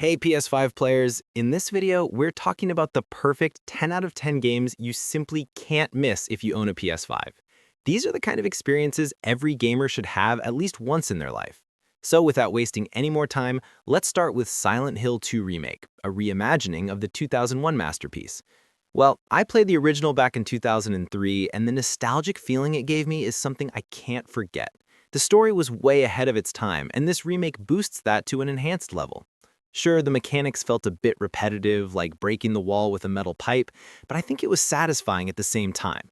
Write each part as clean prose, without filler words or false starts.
Hey PS5 players, in this video, we're talking about the perfect 10 out of 10 games you simply can't miss if you own a PS5. These are the kind of experiences every gamer should have at least once in their life. So without wasting any more time, let's start with Silent Hill 2 Remake, a reimagining of the 2001 masterpiece. Well, I played the original back in 2003, and the nostalgic feeling it gave me is something I can't forget. The story was way ahead of its time, and this remake boosts that to an enhanced level. Sure, the mechanics felt a bit repetitive, like breaking the wall with a metal pipe, but I think it was satisfying at the same time.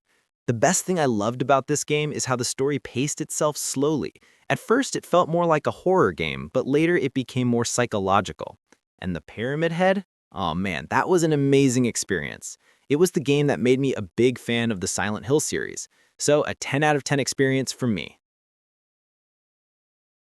The best thing I loved about this game is how the story paced itself slowly. At first, it felt more like a horror game, but later it became more psychological. And the Pyramid Head? Oh man, that was an amazing experience. It was the game that made me a big fan of the Silent Hill series, so a 10 out of 10 experience from me.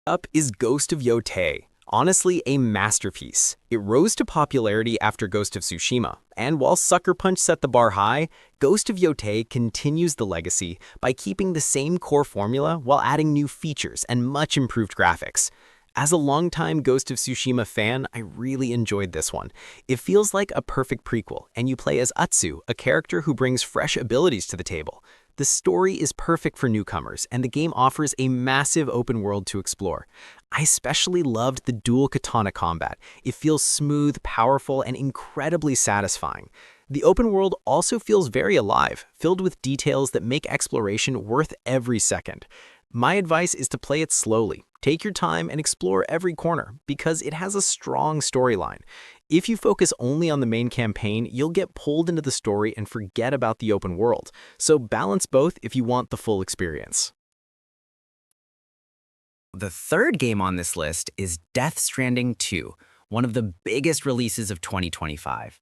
Up is Ghost of Yotei. Honestly, a masterpiece. It rose to popularity after Ghost of Tsushima, and while Sucker Punch set the bar high, Ghost of Yotei continues the legacy by keeping the same core formula while adding new features and much improved graphics. As a longtime Ghost of Tsushima fan, I really enjoyed this one. It feels like a perfect prequel, and you play as Atsu, a character who brings fresh abilities to the table. The story is perfect for newcomers, and the game offers a massive open world to explore. I especially loved the dual katana combat. It feels smooth, powerful, and incredibly satisfying. The open world also feels very alive, filled with details that make exploration worth every second. My advice is to play it slowly. Take your time and explore every corner, because it has a strong storyline. If you focus only on the main campaign, you'll get pulled into the story and forget about the open world. So balance both if you want the full experience. The third game on this list is Death Stranding 2, one of the biggest releases of 2025.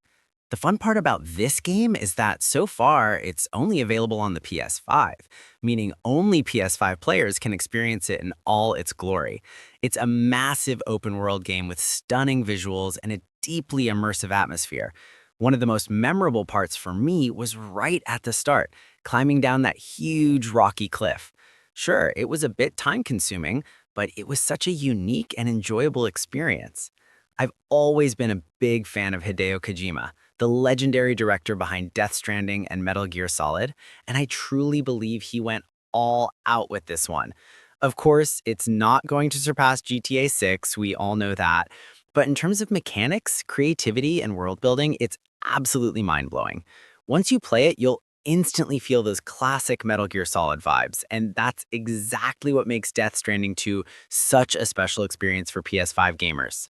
The fun part about this game is that so far it's only available on the PS5, meaning only PS5 players can experience it in all its glory. It's a massive open-world game with stunning visuals and a deeply immersive atmosphere. One of the most memorable parts for me was right at the start, climbing down that huge rocky cliff. Sure, it was a bit time-consuming, but it was such a unique and enjoyable experience. I've always been a big fan of Hideo Kojima, the legendary director behind Death Stranding and Metal Gear Solid, and I truly believe he went all out with this one. Of course, it's not going to surpass GTA 6, we all know that, but in terms of mechanics, creativity, and world building, it's absolutely mind-blowing. Once you play it, you'll instantly feel those classic Metal Gear Solid vibes, and that's exactly what makes Death Stranding 2 such a special experience for PS5 gamers.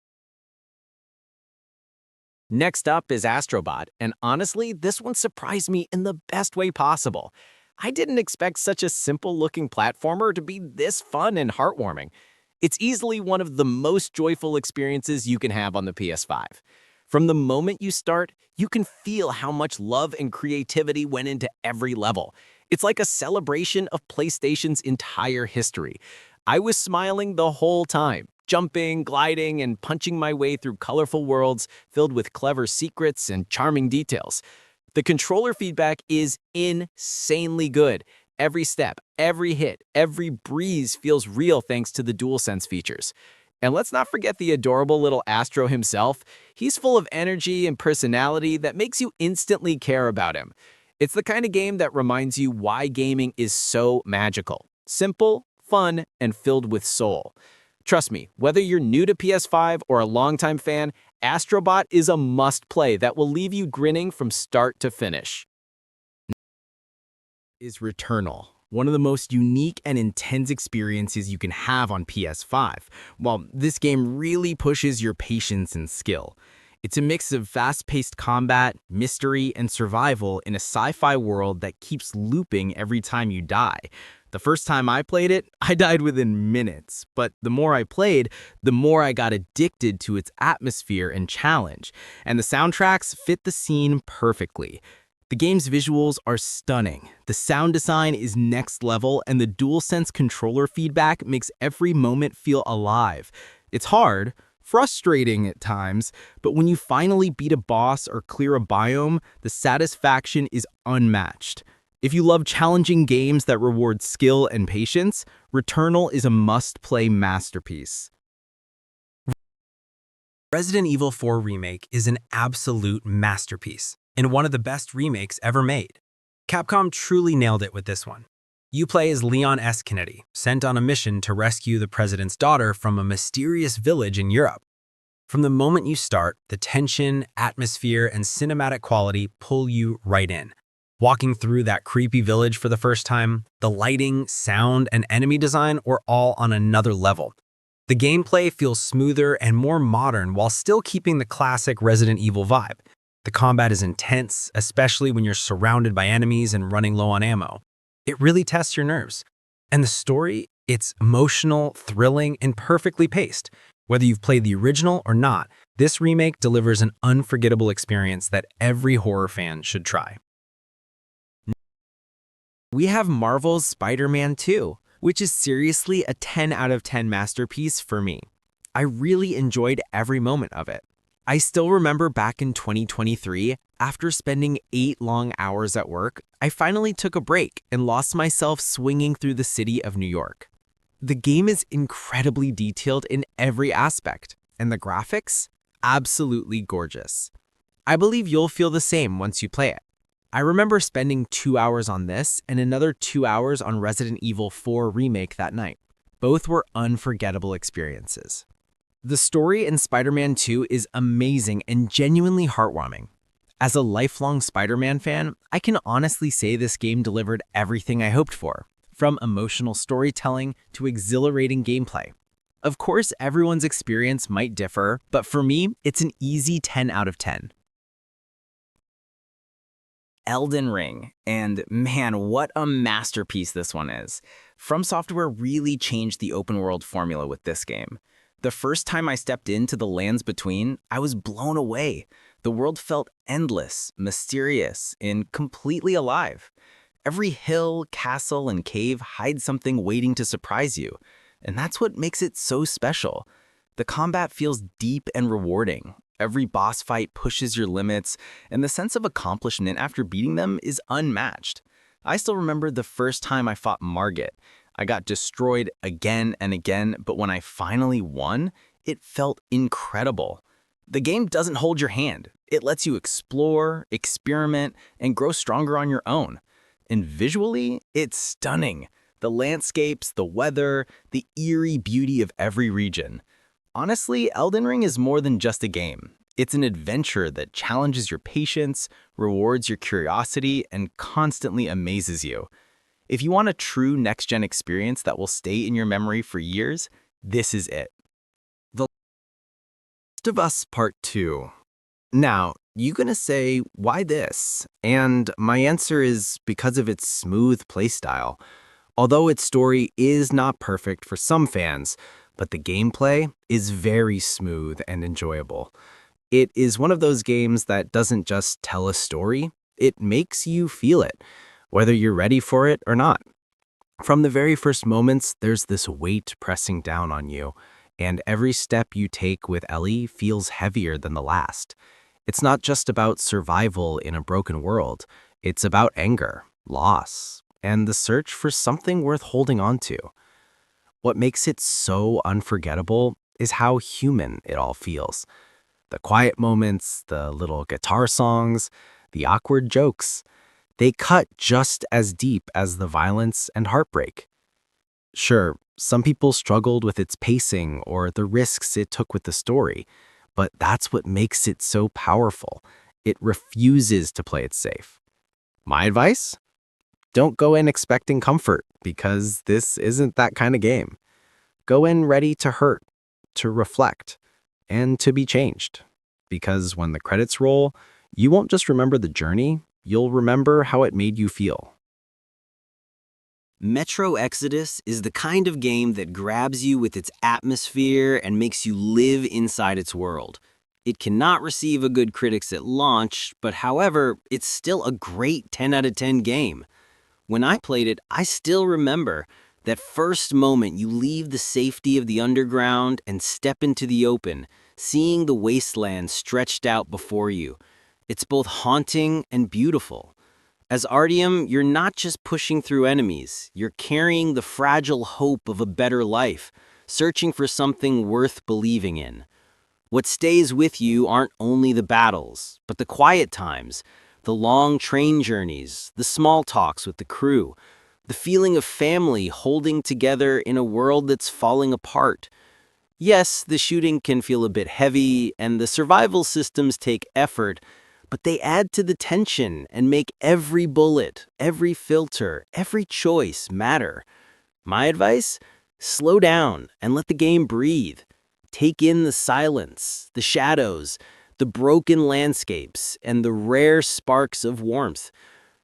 Next up is Astrobot, and honestly, this one surprised me in the best way possible. I didn't expect such a simple-looking platformer to be this fun and heartwarming. It's easily one of the most joyful experiences you can have on the PS5. From the moment you start, you can feel how much love and creativity went into every level. It's like a celebration of PlayStation's entire history. I was smiling the whole time, jumping, gliding, and punching my way through colorful worlds filled with clever secrets and charming details. The controller feedback is insanely good. Every step, every hit, every breeze feels real thanks to the DualSense features. And let's not forget the adorable little Astro himself. He's full of energy and personality that makes you instantly care about him. It's the kind of game that reminds you why gaming is so magical. Simple, fun, and filled with soul. Trust me, whether you're new to PS5 or a longtime fan, Astrobot is a must-play that will leave you grinning from start to finish. Is Returnal, one of the most unique and intense experiences you can have on PS5, while this game really pushes your patience and skill. It's a mix of fast-paced combat, mystery, and survival in a sci-fi world that keeps looping every time you die. The first time I played it, I died within minutes, but the more I played, the more I got addicted to its atmosphere and challenge, and the soundtracks fit the scene perfectly. The game's visuals are stunning, the sound design is next level, and the DualSense controller feedback makes every moment feel alive. It's hard, frustrating at times, but when you finally beat a boss or clear a biome, the satisfaction is unmatched. If you love challenging games that reward skill and patience, Returnal is a must-play masterpiece. Resident Evil 4 Remake is an absolute masterpiece and one of the best remakes ever made. Capcom truly nailed it with this one. You play as Leon S. Kennedy, sent on a mission to rescue the president's daughter from a mysterious village in Europe. From the moment you start, the tension, atmosphere, and cinematic quality pull you right in. Walking through that creepy village for the first time, the lighting, sound, and enemy design were all on another level. The gameplay feels smoother and more modern while still keeping the classic Resident Evil vibe. The combat is intense, especially when you're surrounded by enemies and running low on ammo. It really tests your nerves. And the story, it's emotional, thrilling, and perfectly paced. Whether you've played the original or not, this remake delivers an unforgettable experience that every horror fan should try. We have Marvel's Spider-Man 2, which is seriously a 10 out of 10 masterpiece for me. I really enjoyed every moment of it. I still remember back in 2023, after spending 8 long hours at work, I finally took a break and lost myself swinging through the city of New York. The game is incredibly detailed in every aspect, and the graphics? Absolutely gorgeous. I believe you'll feel the same once you play it. I remember spending 2 hours on this and another 2 hours on Resident Evil 4 Remake that night. Both were unforgettable experiences. The story in Spider-Man 2 is amazing and genuinely heartwarming. As a lifelong Spider-Man fan, I can honestly say this game delivered everything I hoped for, from emotional storytelling to exhilarating gameplay. Of course, everyone's experience might differ, but for me, it's an easy 10 out of 10. Elden Ring, and man, what a masterpiece this one is. From Software really changed the open world formula with this game. The first time I stepped into the lands between, I was blown away. The world felt endless, mysterious, and completely alive. Every hill, castle, and cave hides something waiting to surprise you, and that's what makes it so special. The combat feels deep and rewarding. Every boss fight pushes your limits, and the sense of accomplishment after beating them is unmatched. I still remember the first time I fought Margit. I got destroyed again and again, but when I finally won, it felt incredible. The game doesn't hold your hand. It lets you explore, experiment, and grow stronger on your own. And visually, it's stunning. The landscapes, the weather, the eerie beauty of every region. Honestly, Elden Ring is more than just a game. It's an adventure that challenges your patience, rewards your curiosity, and constantly amazes you. If you want a true next-gen experience that will stay in your memory for years, this is it. The Last of Us Part 2. Now, you're gonna say, why this? And my answer is because of its smooth playstyle. Although its story is not perfect for some fans, but the gameplay is very smooth and enjoyable. It is one of those games that doesn't just tell a story, it makes you feel it, whether you're ready for it or not. From the very first moments, there's this weight pressing down on you, and every step you take with Ellie feels heavier than the last. It's not just about survival in a broken world, it's about anger, loss, and the search for something worth holding on to. What makes it so unforgettable is how human it all feels. The quiet moments, the little guitar songs, the awkward jokes, they cut just as deep as the violence and heartbreak. Sure, some people struggled with its pacing or the risks it took with the story, but that's what makes it so powerful. It refuses to play it safe. My advice? Don't go in expecting comfort, because this isn't that kind of game. Go in ready to hurt, to reflect, and to be changed. Because when the credits roll, you won't just remember the journey, you'll remember how it made you feel. Metro Exodus is the kind of game that grabs you with its atmosphere and makes you live inside its world. It cannot receive a good critics at launch, but however, it's still a great 10 out of 10 game. When I played it, I still remember that first moment you leave the safety of the underground and step into the open, seeing the wasteland stretched out before you. It's both haunting and beautiful. As Artyom, you're not just pushing through enemies, you're carrying the fragile hope of a better life, searching for something worth believing in. What stays with you aren't only the battles, but the quiet times, the long train journeys, the small talks with the crew, the feeling of family holding together in a world that's falling apart. Yes, the shooting can feel a bit heavy, and the survival systems take effort, but they add to the tension and make every bullet, every filter, every choice matter. My advice? Slow down and let the game breathe. Take in the silence, the shadows, the broken landscapes, and the rare sparks of warmth.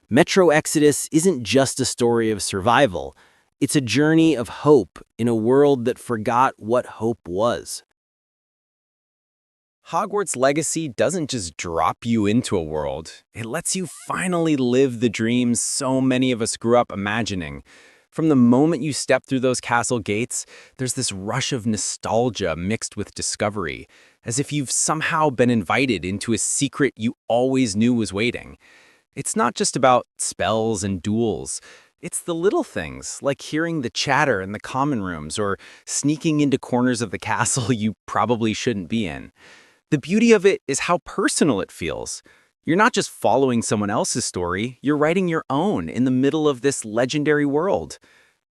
Metro Exodus isn't just a story of survival, it's a journey of hope in a world that forgot what hope was. Hogwarts Legacy doesn't just drop you into a world, it lets you finally live the dreams so many of us grew up imagining. From the moment you step through those castle gates, there's this rush of nostalgia mixed with discovery, as if you've somehow been invited into a secret you always knew was waiting. It's not just about spells and duels. It's the little things, like hearing the chatter in the common rooms or sneaking into corners of the castle you probably shouldn't be in. The beauty of it is how personal it feels. You're not just following someone else's story, you're writing your own in the middle of this legendary world.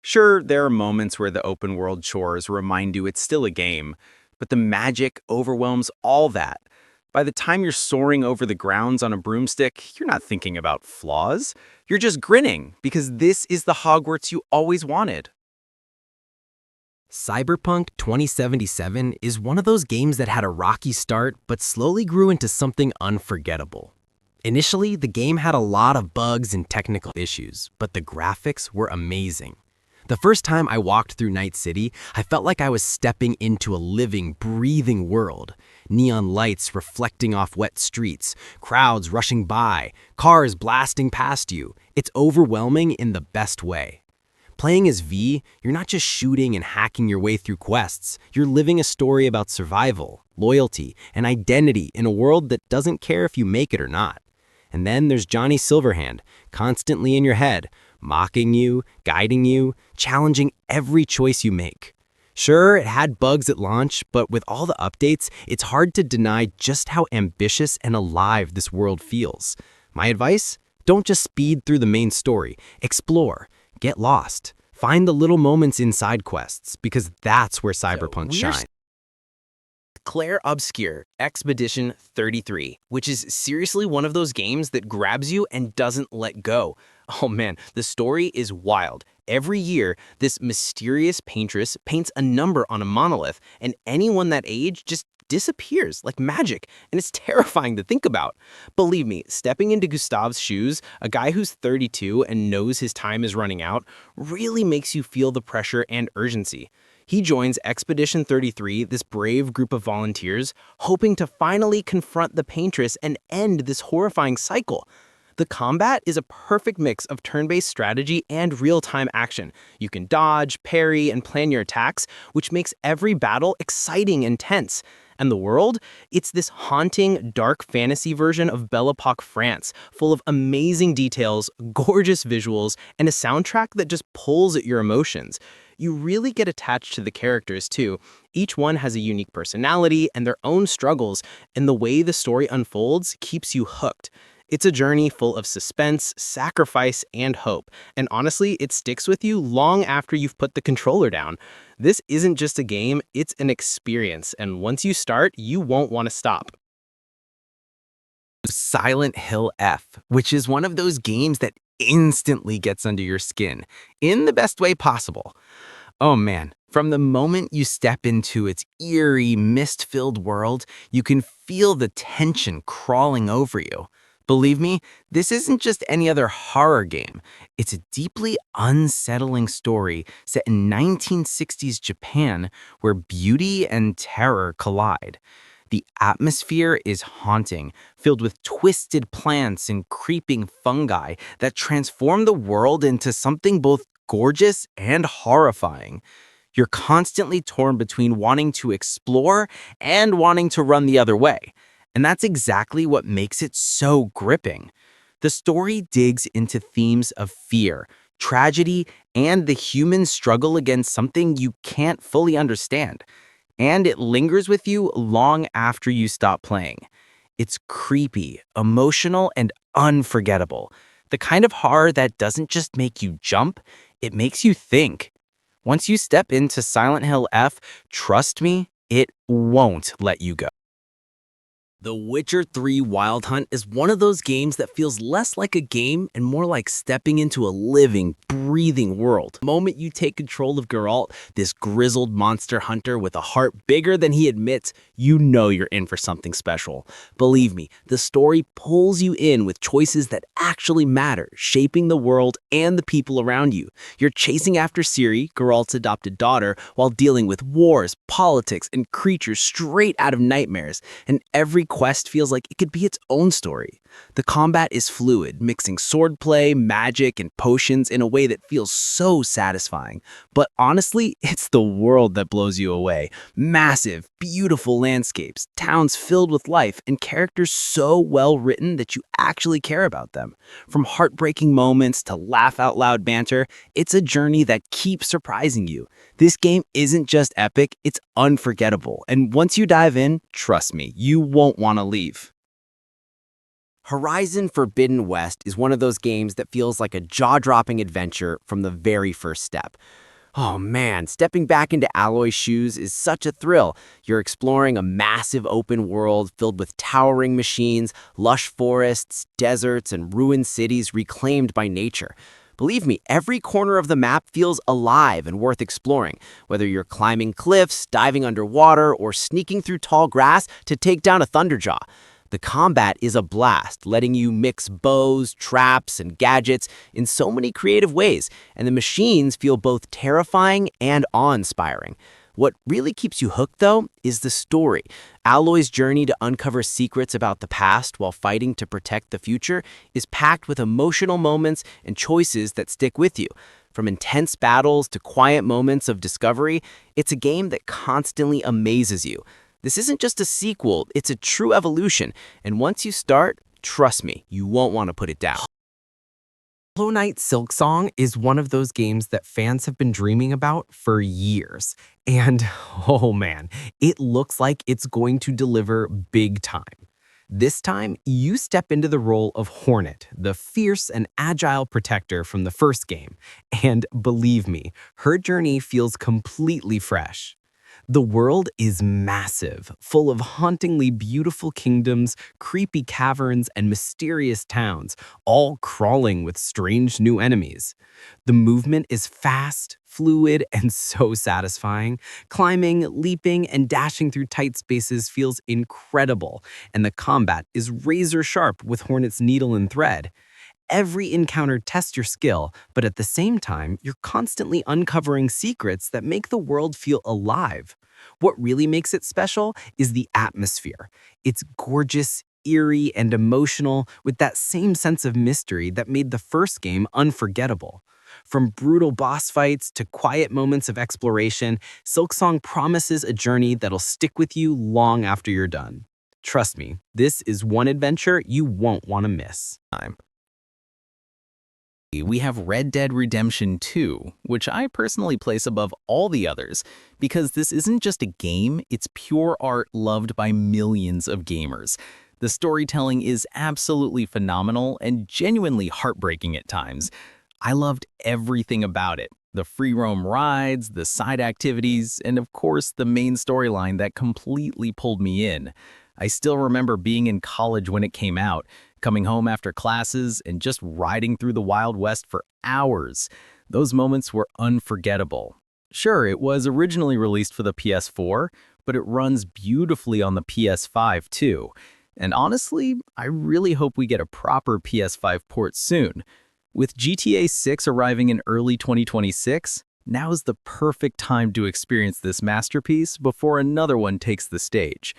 Sure, there are moments where the open world chores remind you it's still a game, but the magic overwhelms all that. By the time you're soaring over the grounds on a broomstick, you're not thinking about flaws. You're just grinning because this is the Hogwarts you always wanted. Cyberpunk 2077 is one of those games that had a rocky start but slowly grew into something unforgettable. Initially, the game had a lot of bugs and technical issues, but the graphics were amazing. The first time I walked through Night City, I felt like I was stepping into a living, breathing world. Neon lights reflecting off wet streets, crowds rushing by, cars blasting past you. It's overwhelming in the best way. Playing as V, you're not just shooting and hacking your way through quests. You're living a story about survival, loyalty, and identity in a world that doesn't care if you make it or not. And then there's Johnny Silverhand, constantly in your head, mocking you, guiding you, challenging every choice you make. Sure, it had bugs at launch, but with all the updates, it's hard to deny just how ambitious and alive this world feels. My advice? Don't just speed through the main story. Explore. Get lost. Find the little moments in side quests, because that's where Cyberpunk shines. Claire Obscure Expedition 33, which is seriously one of those games that grabs you and doesn't let go. Oh man, the story is wild. Every year, this mysterious paintress paints a number on a monolith, and anyone that age just disappears like magic, and it's terrifying to think about. Believe me, stepping into Gustave's shoes, a guy who's 32 and knows his time is running out, really makes you feel the pressure and urgency. He joins Expedition 33, this brave group of volunteers, hoping to finally confront the paintress and end this horrifying cycle. The combat is a perfect mix of turn-based strategy and real-time action. You can dodge, parry, and plan your attacks, which makes every battle exciting and tense. And the world? It's this haunting, dark fantasy version of Belle Epoque France, full of amazing details, gorgeous visuals, and a soundtrack that just pulls at your emotions. You really get attached to the characters, too. Each one has a unique personality and their own struggles, and the way the story unfolds keeps you hooked. It's a journey full of suspense, sacrifice, and hope. And honestly, it sticks with you long after you've put the controller down. This isn't just a game, it's an experience. And once you start, you won't want to stop. Silent Hill F, which is one of those games that instantly gets under your skin, in the best way possible. Oh man, from the moment you step into its eerie, mist-filled world, you can feel the tension crawling over you. Believe me, this isn't just any other horror game. It's a deeply unsettling story set in 1960s Japan where beauty and terror collide. The atmosphere is haunting, filled with twisted plants and creeping fungi that transform the world into something both gorgeous and horrifying. You're constantly torn between wanting to explore and wanting to run the other way. And that's exactly what makes it so gripping. The story digs into themes of fear, tragedy, and the human struggle against something you can't fully understand. and it lingers with you long after you stop playing. It's creepy, emotional, and unforgettable. The kind of horror that doesn't just make you jump, it makes you think. Once you step into Silent Hill F, trust me, it won't let you go. The Witcher 3 Wild Hunt is one of those games that feels less like a game and more like stepping into a living, breathing world. The moment you take control of Geralt, this grizzled monster hunter with a heart bigger than he admits, you know you're in for something special. Believe me, the story pulls you in with choices that actually matter, shaping the world and the people around you. You're chasing after Ciri, Geralt's adopted daughter, while dealing with wars, politics, and creatures straight out of nightmares, and every quest feels like it could be its own story. The combat is fluid, mixing swordplay, magic, and potions in a way that feels so satisfying. But honestly, it's the world that blows you away. Massive, beautiful landscapes, towns filled with life, and characters so well written that you actually care about them. From heartbreaking moments to laugh-out-loud banter, it's a journey that keeps surprising you. This game isn't just epic, it's unforgettable. And once you dive in, trust me, you won't want to leave. Horizon Forbidden West is one of those games that feels like a jaw-dropping adventure from the very first step. Oh man, stepping back into Aloy's shoes is such a thrill. You're exploring a massive open world filled with towering machines, lush forests, deserts, and ruined cities reclaimed by nature. Believe me, every corner of the map feels alive and worth exploring, whether you're climbing cliffs, diving underwater, or sneaking through tall grass to take down a Thunderjaw. The combat is a blast, letting you mix bows, traps, and gadgets in so many creative ways, and the machines feel both terrifying and awe-inspiring. What really keeps you hooked, though, is the story. Aloy's journey to uncover secrets about the past while fighting to protect the future is packed with emotional moments and choices that stick with you. From intense battles to quiet moments of discovery, it's a game that constantly amazes you. This isn't just a sequel, it's a true evolution, and once you start, trust me, you won't want to put it down. Hollow Knight Silksong is one of those games that fans have been dreaming about for years. And oh man, it looks like it's going to deliver big time. This time, you step into the role of Hornet, the fierce and agile protector from the first game. And believe me, her journey feels completely fresh. The world is massive, full of hauntingly beautiful kingdoms, creepy caverns, and mysterious towns, all crawling with strange new enemies. The movement is fast, fluid, and so satisfying. Climbing, leaping, and dashing through tight spaces feels incredible, and the combat is razor sharp with Hornet's needle and thread. Every encounter tests your skill, but at the same time, you're constantly uncovering secrets that make the world feel alive. What really makes it special is the atmosphere. It's gorgeous, eerie, and emotional with that same sense of mystery that made the first game unforgettable. From brutal boss fights to quiet moments of exploration, Silksong promises a journey that'll stick with you long after you're done. Trust me, this is one adventure you won't want to miss. We have Red Dead Redemption 2, which I personally place above all the others, because this isn't just a game, it's pure art loved by millions of gamers. The storytelling is absolutely phenomenal and genuinely heartbreaking at times. I loved everything about it. The free roam rides, the side activities, and of course the main storyline that completely pulled me in. I still remember being in college when it came out, coming home after classes and just riding through the Wild West for hours. Those moments were unforgettable. Sure, it was originally released for the PS4, but it runs beautifully on the PS5 too. And honestly, I really hope we get a proper PS5 port soon. With GTA 6 arriving in early 2026, now's the perfect time to experience this masterpiece before another one takes the stage.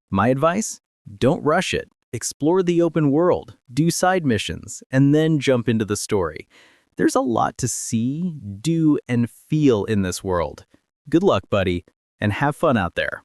My advice? Don't rush it. Explore the open world, do side missions, and then jump into the story. There's a lot to see, do, and feel in this world. Good luck, buddy, and have fun out there.